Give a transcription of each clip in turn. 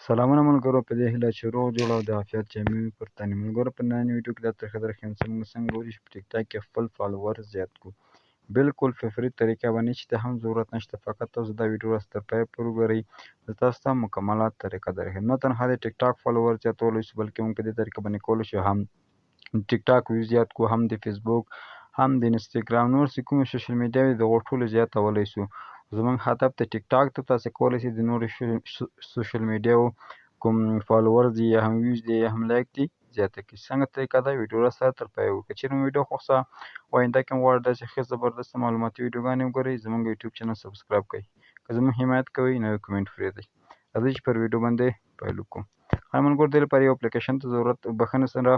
سلامونه ملګرو، په دې هیله چې روغ جوړ او د عافیت جامې وي پر تن. ملګرو، په ننني ویډیو کې دا ترخه موږ څنګه کولی شو په ټیک ټاک کې خپل فالوور زیات کړو. بالکل په فري طریقه باندې چې ته هم ضرورت نشته، فقط تاسو دا ویډیو راست تر پایه پورې وګورئ. زه تاسو ته مکمله طریقه درښیم. نه تنها د ټیک ټاک فالوور زیاتولی شو، بلکې موږ په دې طریقه باندې کولی شو هم ټیک ټاک ویو زیات کړو، هم د فیسبوک، هم د انسټاګرام، نور چې کومې سوشل میډیاوې د هغو ټولو زیاتولی شو. زموږ هدف د ټیک ټاک ته تاسې کولی شئ د نورو سوشل میډیاو کوم فالوورز دي یا هم ویوز دي یا هم لایک دي زیاته کړي. څنګه طریقه ده، ویډیو را سره تر پایه وګورئ. که چېرې مو ویډیو خوښ شه، او آینده کې هم غواړئ داسې ښې زبردسته معلوماتي ویډیوګانې وګورئ، زموږ یوټیوب چینل سبسکرایب کړئ. که زموږ حمایت کوئ نو یو کمنټ پرېږدئ. راځئ چې پر ویډیو باندې پیل وکړو. ملګرو، دې لپاره یو اپلیکیشن ته ضرورت بخښنه سره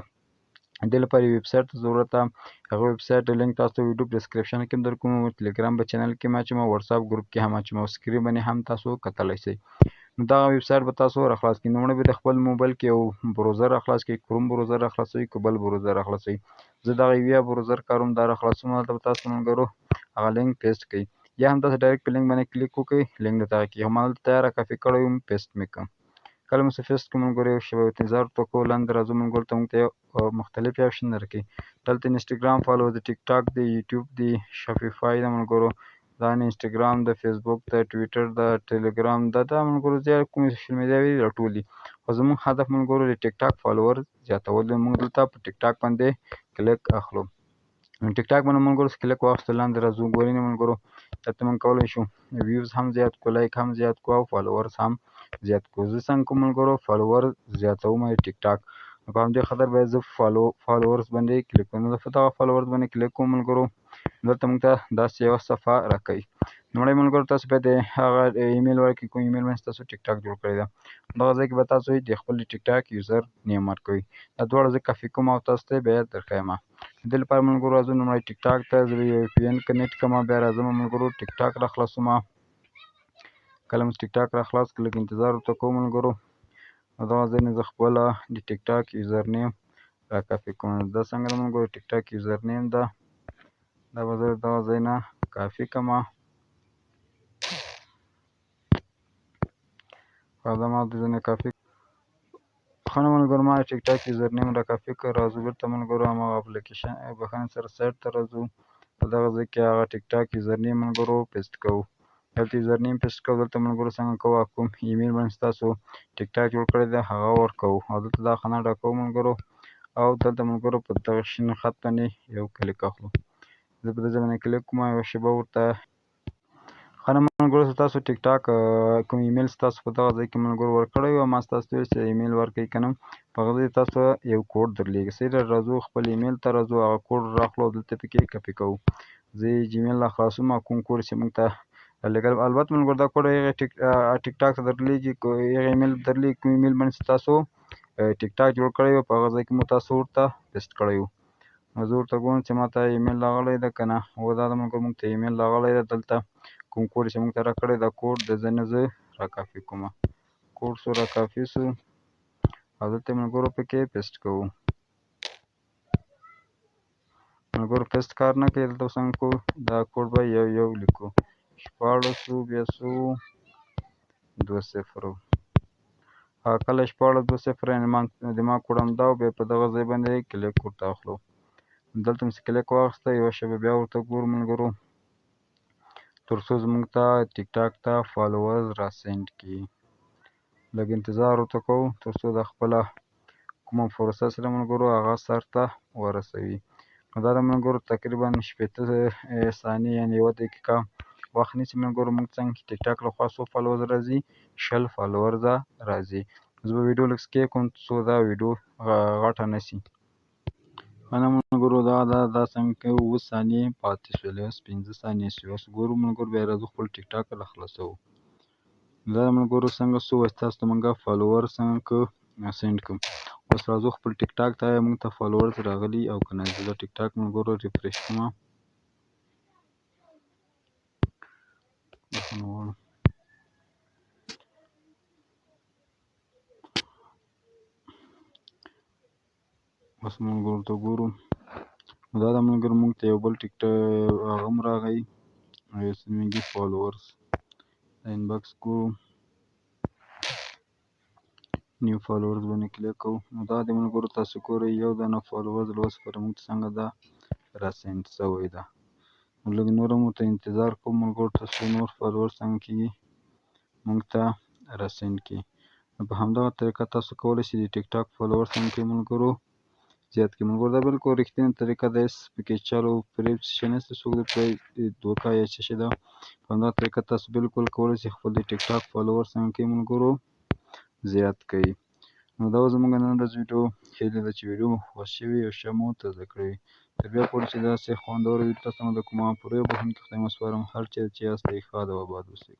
دې لپاره یو ویب سایټ ته ضرورت ده. هغه ویب سایټ لینک تاسو ته ویډیو په ډسکرپشن کې هم درکوم، ټلګرام په چینل کې هم اچوم، واتساپ ګروپ کې هم اچوم، او سکرین باندې هم تاسو کتلی شئ. نو دغه ویب سایټ به تاسو راخلاص کړئ. لومړی به د خپل موبایل کې یو بروزر راخلاص کړئ، کروم بروزر راخلاصوئ، که بل بروزر راخلاصوئ. زه دغه یو بروزر کاروم، دا راخلاصوم. هلته به تاسو ملګرو هغه لینک پیسټ کړئ، یا هم تاسو ډایرکټ په لینک باندې کلیک وکړئ، لینک درته هغه کېږي. همالته تیاره کاپي کړی وم، پیسټ مې کړم. کله مو چې پیسټ کړم ملګرو، یو شیبه انتظار ورته وکړو. لاندې راځو ملګرو ته، موږ ته مختلفې اپشن درکوي. دلته انسټاګرام فالو، د ټیک ټاک دی، یوټیوب دی، شاپیفای ده ملګرو، دا انسټاګرام ده، فیسبوک ده، ټویټر ده، ټلګرام ده، دا ملګرو زیات کومې سوشل میډیاوې دا ټول دي. خو زموږ هدف ملګرو د ټیک ټاک فالوور زیاتول دی. موږ دلته په ټیک ټاک باندې کلیک اخلو. ټیک ټاک باندې ملګرو کلیک واخیستو، لاندې راځو، ګورئ ملګرو دلته موږ کولی شو ویوز هم زیات کړو، لایک هم زیات کړو، او فالوورز هم زیات کړو. زه څنګه کوم ملګرو فالوور زیاتوم د ټیک ټاک، په همدې خاطر باید زه فالوورز باندې کلیک کړم. زه په دغه فالوورز باندې کلیک کوم ملګرو، دلته موږ ته داسې یوه صفحه راکوي. لومړی ملګرو تاسو باید هغه ایمیل ورکړئ کوم ایمیل باندې تاسو ټیک ټاک جوړ کړی ده. دغه ځای کې به تاسو د خپل ټیک ټاک یوزر نیم ورکوئ. دا دواړه زه کافي کوم او تاسو ته بیا درښیم. دې لپاره ملګرو راځو لومړی ټیک ټاک ته، زه به یو VPN کنیکټ کړم، بیا راځم ملګرو ټیک ټاک راخلاصوم. کله مو ټیک ټاک راخلاص کړ، لږ انتظار ورته کوم ملګرو. دغه ځای نه زه خپله د ټیک ټاک یوزر نیم را کافي کوم. دا څنګه ده ملګرو، ټیک ټاک یوزر نیم ده، دا به زه دغه ځای نه کافي کړم. دا ما د ځای نه کافي ښه نو ملګرو، ما د ټیک ټاک یوزر نیم را کافي کړ. راځو بېرته ملګرو هماغه اپلیکیشن بخښنې سره سایټ ته راځو. په دغه ځای کې هغه ټیک ټاک یوزر نیم ملګرو پیسټ کوو. دلته یوزر نیم پیسټ کوو. دلته ملګرو څنګه کوو، کوم ایمیل باندې تاسو ټیک ټاک جوړ کړی دی هغه ورکوو، او دلته دا خانه ډکوو ملګرو. او دلته ملګرو په دغه شین خط باندې یو کلیک اخلو. زه په دې ځای باندې کلیک کوم، یوه شیبه ورته ښه نو ملګرو، تاسو ټیک ټاک کوم ایمیل ستاسو په دغه ځای کې ملګرو ورکړی وي، ما ستاسو ته ویل چې ایمیل ورکړئ که نه، په هغه ځای تاسو یو کوډ درلېږي. صحیح ده، راځو خپل ایمیل ته راځو، هغه کوډ راخلو او دلته پکې کاپي کوو. زه یې جیمیل راخلاصوم او کوم کوډ چې موږ ته رالیږلی، البته ملګرو دا کوډ هغې ټیک ټاک ته درلېږي، هغې ایمیل درلېږي کوم ایمیل باندې چې تاسو ټیک ټاک جوړ کړی وي، په هغه ځای کې مو تاسو ورته پیسټ کړی وو. نو زه ورته ګورم چې ما ته ایمیل راغلی ده که نه. هو دا ده ملګرو، موږ ته ایمیل راغلی ده. دلته کوم کوډ چې موږ ته راکړی دا کوډ د ځای نه زه را کافي کوم. کوډ سو را کافي سو او دلته ملګرو پکې پیسټ کوو. ملګرو پیسټ کار نه کوي، دلته څنګه کوو، دا کوډ به یو یو لیکو، 16 بیا سو 20. کله 16 20 یعنې د ما کوډ همدا و. بیا په دغه ځای باندې کلیک ورته اخلو. دلته مې چې کلیک واخیسته، یوه شیبه بیا ورته ګورو ملګرو، تر څو زموږ ته ټیک ټاک ته فالوورز را سینډ کړي. لږ انتظار ورته کوو تر څو د خپله کومه پروسس ده ملګرو هغه سر ته ورسوي. نو دا د ملګرو تقریبا 60 ثانیې یعنې 1 دقیقه وخت نیسي ملګرو. موږ څنګه چې ټیک ټاک له خوا څو فالوورز راځي، 20 فالوورزه راځي. زه به ویډیو لږ سکیپ کړم څو دا ویډیو غټه نه سي. ښه نو ملګرو، دا څنګه کوو، 7 ثانیې پاتې شولې، اوس 15 ثانیې شوې. اوس ګورو ملګرو، بیا راځو خپل ټیک ټاک را خلاصوو. دا ملګرو څنګه سو، اوس تاسو ته موږ فالوور څنګه سینډ کړو. اوس راځو خپل ټیک ټاک ته، موږ ته فالوورز راغلي او که نه. زه ټیک ټاک ملګرو ریفریش کوم. اوس ملګرو ته ګورو، دا د ملګرو موږ ته یو بل ټیک ټاک هغه هم راغی، سمیږي فالوورز. انباکس ګورو، نیو فالوورز باندې کلیک کوو. نو دا د ملګرو تاسو ګورئ یو دانه فالوورز لوست پر موږ څنګه ده راسینډ شوی ده. نو لږ نور هم ورته انتظار کوو ملګرو ته څو نور فالوورز څنګه کېږي موږ ته راسینډ کړي. نو په همدغه طریقه تاسو کولی شئ د ټیک ټاک فالوورز څنګه کړئ ملګرو زیات کړئ. ملګرو دا بالکل رښتینې طریقه ده، هېڅ پکې چل او فریب څه شی نشته، څوک درته دوکه یا څه شی ده. په همدغه طریقه تاسو بالکل کولی شئ خپل د ټیک ټاک فالوورز څنګه کړئ ملګرو زیات کړئ. نو دا وه زموږ نن ورځ ویډیو. هیله ده چې ویډیو مو خوښ شوې او ښه مو تازه کړې وي. تر بیا پورې چې داسې خوندوره ویډیو تاسو ته د کومه پوره بخښونکي خدای مو سپارم. هر چېرې چې یاست ښاد او اباد اوسئ.